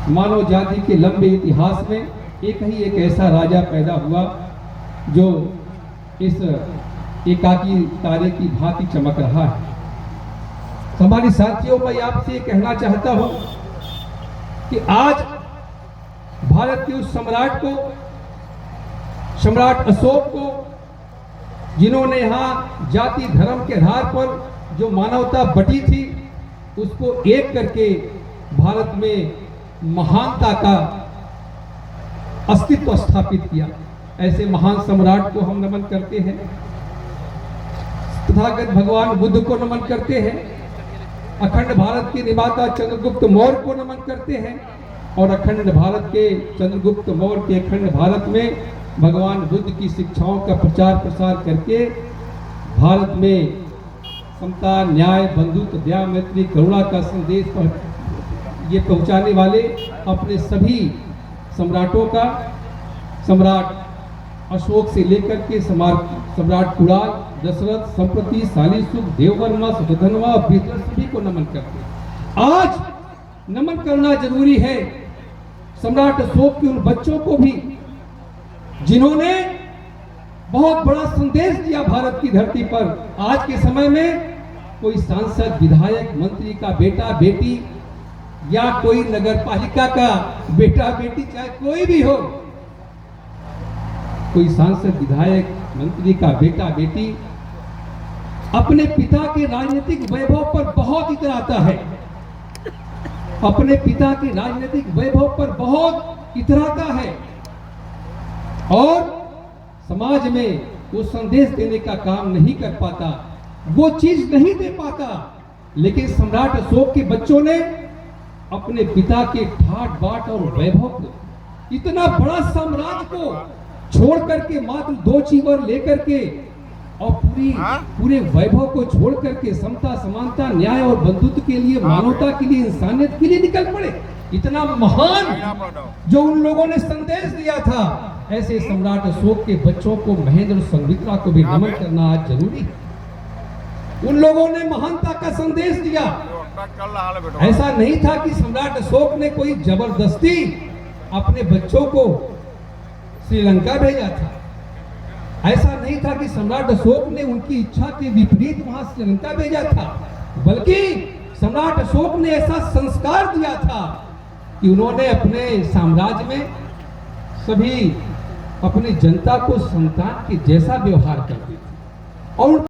मानव जाति के लंबे इतिहास में एक ऐसा राजा पैदा हुआ जो इस एकाकी तारे की भांति चमक रहा है। हमारी साथियों, मैं आपसे ये कहना चाहता हूं कि आज भारत के उस सम्राट को, सम्राट अशोक को, जिन्होंने यहाँ जाति धर्म के आधार पर जो मानवता बटी थी उसको एक करके भारत में महानता का अस्तित्व स्थापित किया, ऐसे महान सम्राट को हम नमन करते हैं। तथागत भगवान बुद्ध को नमन करते हैं, अखंड भारत के निर्माता चंद्रगुप्त मौर्य को नमन करते हैं और अखंड भारत के चंद्रगुप्त मौर्य के अखंड भारत में भगवान बुद्ध की शिक्षाओं का प्रचार प्रसार करके भारत में समता, न्याय, बंधुत्व, दया, मैत्री, करुणा का संदेश ये पहुंचाने वाले अपने सभी सम्राटों का, सम्राट अशोक से लेकर के सम्राट कुणाल, दशरथ, संप्रति, शालीसुख, देववर्मा, सुधन्वा, बीतल सभी को नमन करते हैं। आज नमन करना जरूरी है सम्राट अशोक के उन बच्चों को भी जिन्होंने बहुत बड़ा संदेश दिया भारत की धरती पर। आज के समय में कोई सांसद, विधायक, मंत्री का बेटा बेटी या कोई नगर पालिका का बेटा बेटी, चाहे कोई भी हो, कोई सांसद, विधायक, मंत्री का बेटा बेटी अपने पिता के राजनीतिक वैभव पर बहुत इतराता है, अपने पिता के राजनीतिक वैभव पर बहुत इतराता है और समाज में वो संदेश देने का काम नहीं कर पाता, वो चीज नहीं दे पाता। लेकिन सम्राट अशोक के बच्चों ने अपने पिता के ठाट बाट और वैभव को, इतना बड़ा साम्राज्य को छोड़ करके, मात्र 2 चीवर लेकर के और पूरे वैभव को छोड़ करके समता, समानता, न्याय और बंधुत्व के लिए, मानवता के लिए, इंसानियत के लिए निकल पड़े। इतना महान जो उन लोगों ने संदेश दिया था, ऐसे सम्राट अशोक के बच्चों को, महेंद्र और संघमित्रा को भी नमन करना आज जरूरी है। उन लोगों ने महानता का संदेश दिया। ऐसा नहीं था कि सम्राट अशोक ने कोई जबरदस्ती अपने बच्चों को श्रीलंका भेजा था, ऐसा नहीं था कि सम्राट अशोक ने उनकी इच्छा के विपरीत वहां श्रीलंका भेजा था, बल्कि सम्राट अशोक ने ऐसा संस्कार दिया था कि उन्होंने अपने साम्राज्य में सभी अपनी जनता को संतान के जैसा व्यवहार करते थे और